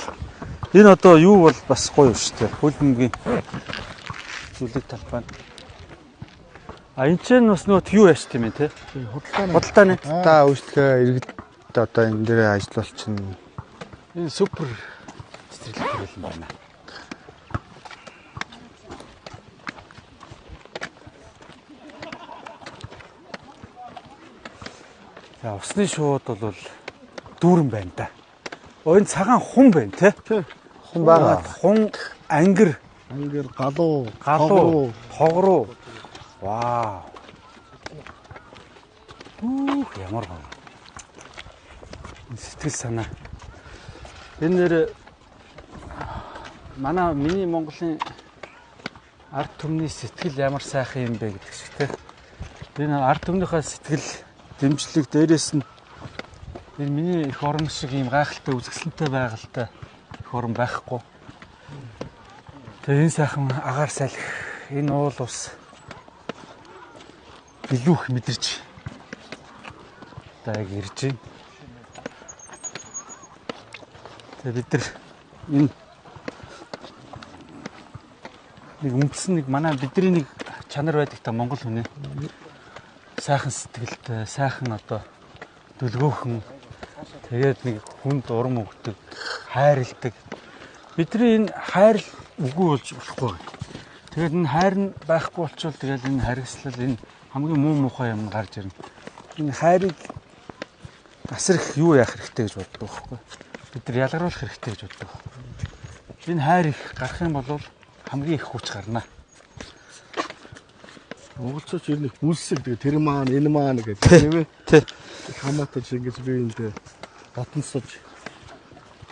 энэ одоо юу бол бас гоё шүү дээ. Хөл бөмбөгийн зүйлэг талбай. Энд чинь бас нөт юу яаш тийм ээ тий. Худалдааны Та үйлчлэгээ Тэ одоо энэ дээрээ ажиллавал чинь Энэ супер стрелбэр юм байна. За усны шууд бол дүүрэн байна да. Энэ цагаан хун байна те. хүн байгаа. Хун ангир галуу, тогруу. Вау. Ямар гоё. Сэтгэл санаа. Энэ нэр манай миний Монголын ард түмний сэтгэл ямар сайхан юм бэ гэдэг шиг те. Энэ ард түмнийхээ сэтгэл дэмжлэг дээрээс нь энэ миний эх орон шиг ийм гайхалтай үзэсгэлэнтэй байгальтай эх орон байхгүй. Тэгээ энэ сайхан агаар салхи энэ уул ус илүү их мэдэрч одоо яг ирж байна. Тэгээ бид нар энэ нэг үндсэн нэг манай бидний нэг чанар байдаг та Монгол хүний сайхан сэтгэлтэй, сайхан одоо дүлгөөхөн тэгээд нэг хүнд урам өгдөг, хайрладаг. Бидний энэ хайр үгүй болж болохгүй. Тэгээд энэ хайр нь байхгүй болчвол тэгээд энэ харгислал энэ хамгийн муу мухай юм гарч ирнэ. Энэ хайрыг асар их юу яах хэрэгтэй гэж боддог байхгүй. Бид нар ялгаруулах хэрэгтэй гэж боддог. Энэ хайр их гарах юм бол хамгийн их хүч гарна. Монголчууд ер нь бүлсэг тэр маань энэ маань гэдэг тийм ээ. Тий. Хамаатай ингэж би энд батансаж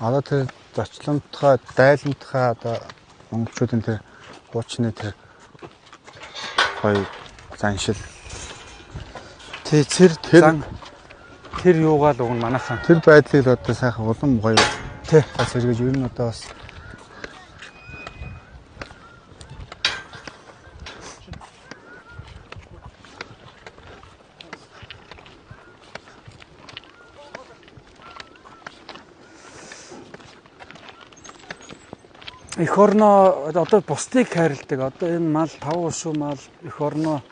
Одоо тэр зочломтгой, дайлмтгой одоо монголчуудын тэр хуучны тэр гоё заншил. Тий, тэр юугаал уг нь манайхан. Тэр байдлыг л одоо сайхан улам гоё Тий. бас эргэж ер нь одоо бас Эх орноо одоо бусдыг хайрладаг. Одоо энэ мал, тав ушуу мал эх орноо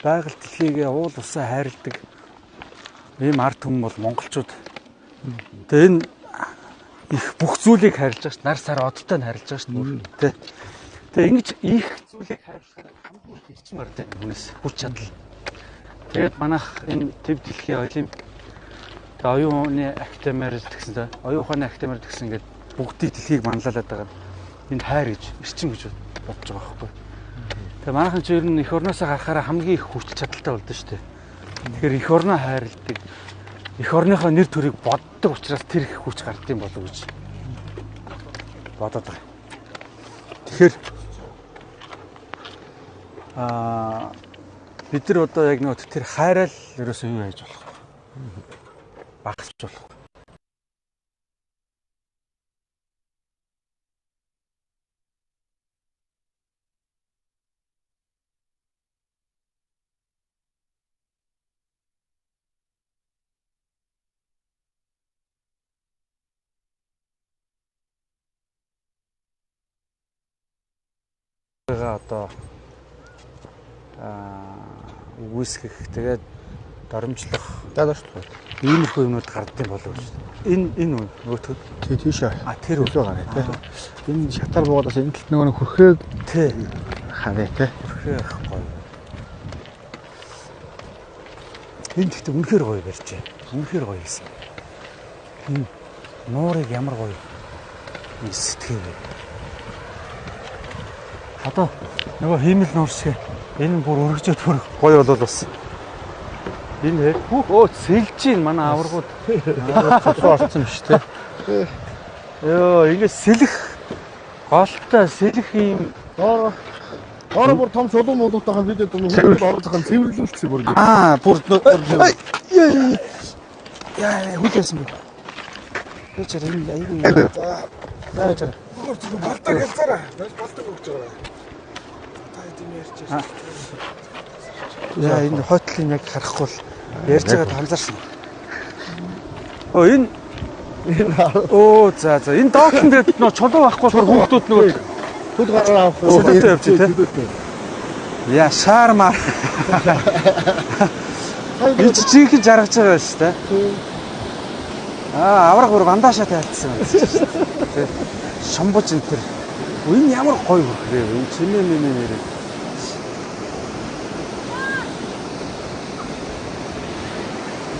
байгаль дэлхийгээ уул усаа хайрладаг. Ийм ард түмэн бол монголчууд. Тэгээ энэ их бүх зүйлийг хайрлаж байгаа ш. Нар сар одтой нь хайрлаж байгаа ш. Тэ. Тэгээ ингэж их зүйлийг хайрлах хамгийн их эрчим барьдаг хүнээс хүч чадал. Тэгээд манайх энэ төв дэлхийн олимп оюуны академиэр тэгсэн. Оюун ухааны академиэр тэгсэн ингээд бүгдийг дэлхийг манлайлаад байгаа. Энд хайр гэж эрчим гэж бодож байгаа байхгүй. Тэгээ манайхан ч ер нь эх орноосоо гарахаараа хамгийн их хүч чадалтай болдоо шүү дээ. Тэгэхээр эх орноо хайрладаг. Эх орныхоо нэр төрийг боддог учраас тэр их хүч гардыг болов гэж бодоод байгаа. Тэгэхээр бид нар одоо яг нэг тэр хайрал ерөөсөө юу яаж болох вэ? Багасч болох. Одоо үүсгэх тэгээд доромжлох иймэрхүү юмнууд гардыг болов уу. Энэ үү нөгөөтгөө тийш тэр өглөө гараа тий. Энэ шатар буугаас энэ талд нөгөө хөрхөөг тий харъя тий. Хөрхөө гоё. Энэ гэхдээ үнэхээр гоё барьж байна. Үнэхээр гоё хийсэн. Энэ нуурыг ямар гоё сэтгэв. Одоо нөгөө хиймэл нуур шиг энэ бүр өргөжөөд бүр гоё болол бас. Энэ сэлж гин манай аваргууд орсон биш тий. Йоо ингэ сэлэх голтой сэлэх юм ороо бүр том чулуун муудуудаа бид хүмүүс оролцох цэвэрлүүлсэн бүр ингэ. Бүр яа хүлээсэн бэ. Тэчэр энэ аягүй заачаа. Балтаг хэлцээрээ. Балтаг өгч байгаа. Яа энэ хотлын яг харахгүй л ярьж байгаад анзаарсан. Энэ за энэ доотн тэгээд нөө чулуу байхгүй болохоор хүүхдүүд нөгөө төд гараа авах сүлдтэй явж тий. Яа шаармаар. Би жинхэнэ жаргаж байгаа шүү дээ. Авраг бүр бандаашаа тайлцсан. Тэ. Шамбуж энэ тэр. Энэ ямар гоё хөрхрээ. Энэ чинээ минь нэр.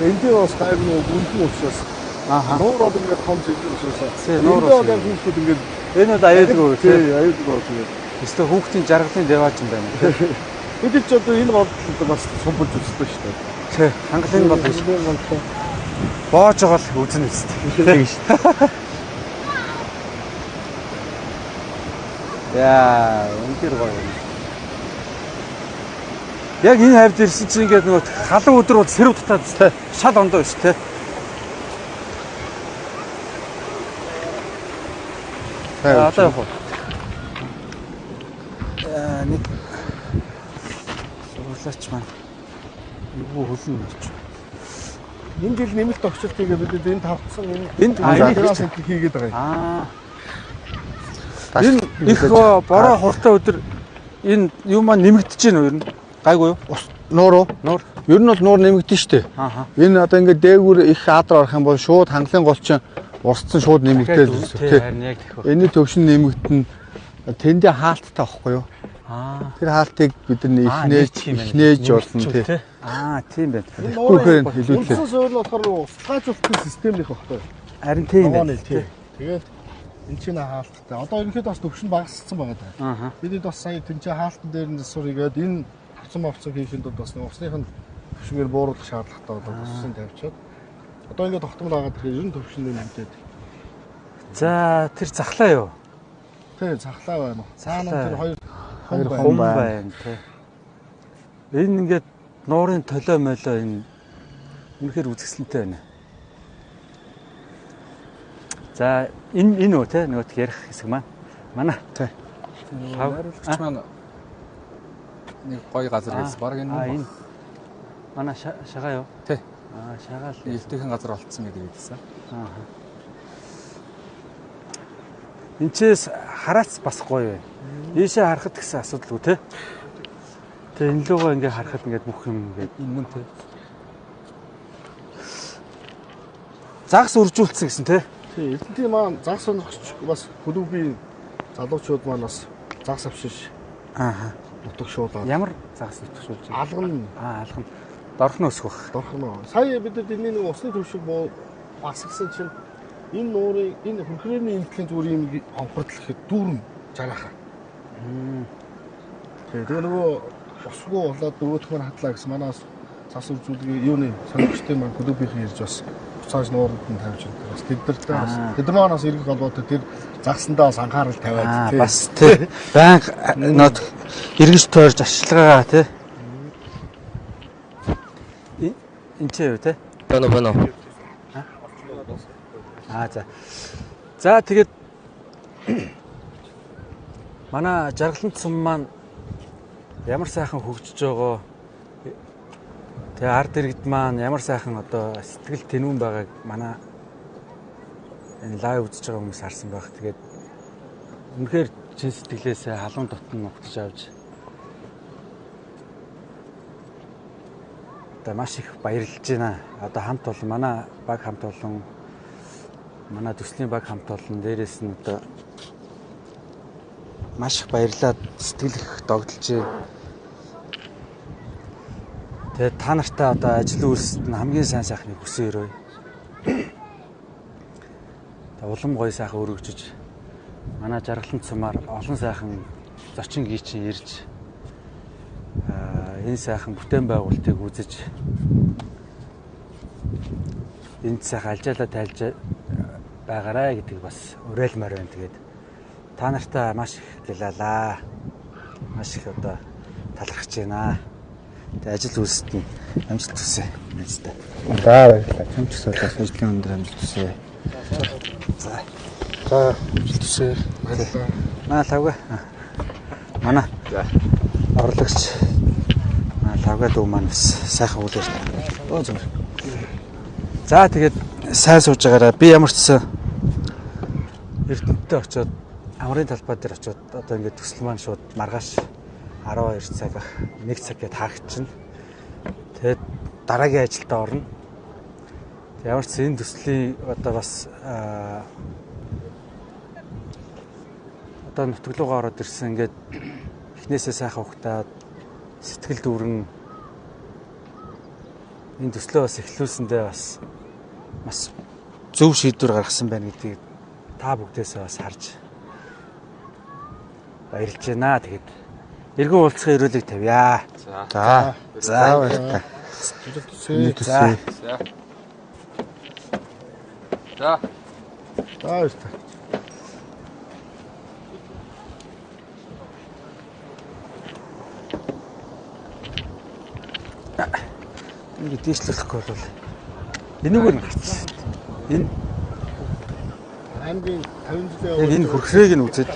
Энд бас хайр нэг үнэн учраас. Нуурууд ингээд том зүйл учраас. Нуурууд яг хүүхдүүд ингээд энэ бол аюулгүй тий аюулгүй тэгээд. Эсвэл хүүхдийн жаргалын дэваач юм байна. Бид ч одоо энэ бодлоо бас сумбулж үзсэн шүү дээ. Тий, хангалын бол биш. Боож байгаа л үзнэ үстэй. Тэгэж. Яа, үнээр гоё юм. Яг энэ хавьд ирсэн чинь ингээд нөгөө халуун өдөр бол сэрв дутаад шал ондоо биш тий. Одоо яг нэг суулаач маань юу хөлн болж. Энэ жил нэмэлт огцолт хийгээд бид энэ тавцсан энд хийгээд байгаа юм. Энэ их бороо хуртай өдөр энэ юу маань нэмэгдэж байна уу ер нь? Гайгүй юу? Нуур уу? Нуур. Ер нь бол нуур нэмэгдэн штэ. Энэ одоо ингээд дээгүүр их аадар орох юм бол шууд хангалын голчин урсцсан шууд нэмэгдээд тийм. Энэний төвшин нэмэгдэн тэндээ хаалттай байхгүй юу? Тэр хаалтыг бид ихнээж болно тий. Тийм байна. Түүхээр хэлүүлээ. Улсын суурь нь болохоор устгаажуулалтын системийнх багтай. Харин тийм байна. Тэгээд энэ чинь хаалттай. Одоо ерөнхийдөө бас төвшин багассан байгаа даа. Бидэд бас сая тэнцээ хаалтан дээр нь засвар игээд энэ авцсан хийхэд бас усных нь төвшингээр бууруулах шаардлагатай болоод уссын тавьчаад одоо ингээд тогтмол агаад тэгэхээр ер нь төвшин нэмэгдээд. За тэр захлаа юу? Тий, захлаа байна. Цаана тэр хоёр хум байна тий. Энэ ингээд нуурын толио молио энэ үнэхээр үзэсгэлэнтэй байна. За энэ үү те нөгөө ярих хэсэг маань манай тий. Харуулгач маань нэг гоё газар байсан. Бараг энэ манай шагаа юу? Тий. Шагаал элдвийн газар болцсон гэдэг хэлсэн. Энчээс хараац бас гоё байна. Ийшээ харахад гэсэн асуудалгүй те. Тэгээ энэ лугаа ингээ харахад ингээ бүх юм ингээ Энэ мөн тий. загас үржүүлсэн гэсэн те. Тий, эрдэнтийн маань загас сонирхч бас клубын залуучууд маань бас загас авшиж нутагшуулаад. Ямар загас нутагшуулж байна? Алган. Алган. Дорхно өсгөх. Дорхно. Сая бидэд энэний нэг усны төвшиг басгсан чинь энэ нуурын энэ хөрхрөөний эмтлийн зүгээр юм хонхордол гэхэд дүүрэн жаргахаа. Тэгээ нөгөө усгүй болоод дөрөвдөх маань хатлаа гэсэн манаас цас үржүүлгээ юуны сонирхчтой маань клубийнхэн ирж бас буцааж нууранд нь тавьж байна. Бас тэднэртэй бас тэд манаас ирэх холбоотой тэр загсандаа бас анхаарал тавиад тий. Бас тий. Банк нот эргэж тойрж ашиглагаа тий. Энд ч юу тий? Бано. За. За тэгээд манай жаргалант сум маань ямар сайхан хөгжиж байгаа. Тэгээ ард иргэд маань ямар сайхан одоо сэтгэл тэнүүн байгааг манай энэ лайв үзэж байгаа хүмүүс харсан байх. Тэгээд үнэхээр чин сэтгэлээсээ халуун дотн нугтж авч одоо маш их баярлж байна. Одоо хамт олон манай баг хамт олон манай төслийн баг хамт олон дээрээс нь одоо маш их баярлаад сэтгэл их догдолж байна. Тэгээд та нартай одоо ажил үйлсэд нь хамгийн сайн сайхныг хүсээрэй. Тэгээд улам гоё сайхан өргөжж манай жаргалант сумаар олон сайхан зочин гийчин ирж энэ сайхан бүтээн байгуулалтыг үзэж энд сайхан алжаалаа тайлж байгаарай гэдэг бас уриалмаар байна. Тэгээд та нартай маш их гэлалаа. Маш их одоо талархаж байна. Тэгээд ажил үйлсэд нь амжилт хүсье. Баярлалаа. Баярлалаа. Чамч суулгаас ажлын өндөр амжилт хүсье. За. Амжилт хүсье. Баярлалаа. Манай лавга. Манай. Орлагч. Лавга дүү маань бас сайхан үйл явдал. Зүгээр. За тэгээд сайн сууж байгаараа би ямар ч гэсэн Эрдэнэттэй очиод амрын талбай дээр очиод одоо ингээд төсөл маань шууд маргааш 12 цаг 1 цаг гээд хаагчихна. Тэгээд дараагийн ажилдаа орно. Ямар ч энэ төслийн одоо бас одоо нутглуугаа ороод ирсэн ингээд эхнээсээ сайхан ухтаад сэтгэл дүүрэн энэ төслөө бас эхлүүлсэндээ бас зөв шийдвэр гаргасан байна гэдгийг та бүгдээсээ бас харж баярлж байна. Тэгээд эргэн уулзахын өрөөлөг тавья. За баярлалаа. За. За. баярлалаа. Ингээд дийшлүүлэхгүй бол энэгээр нь гарч. Энэ Аймгийн 50 жилийн яг энэ хөрхрийг нь үзээд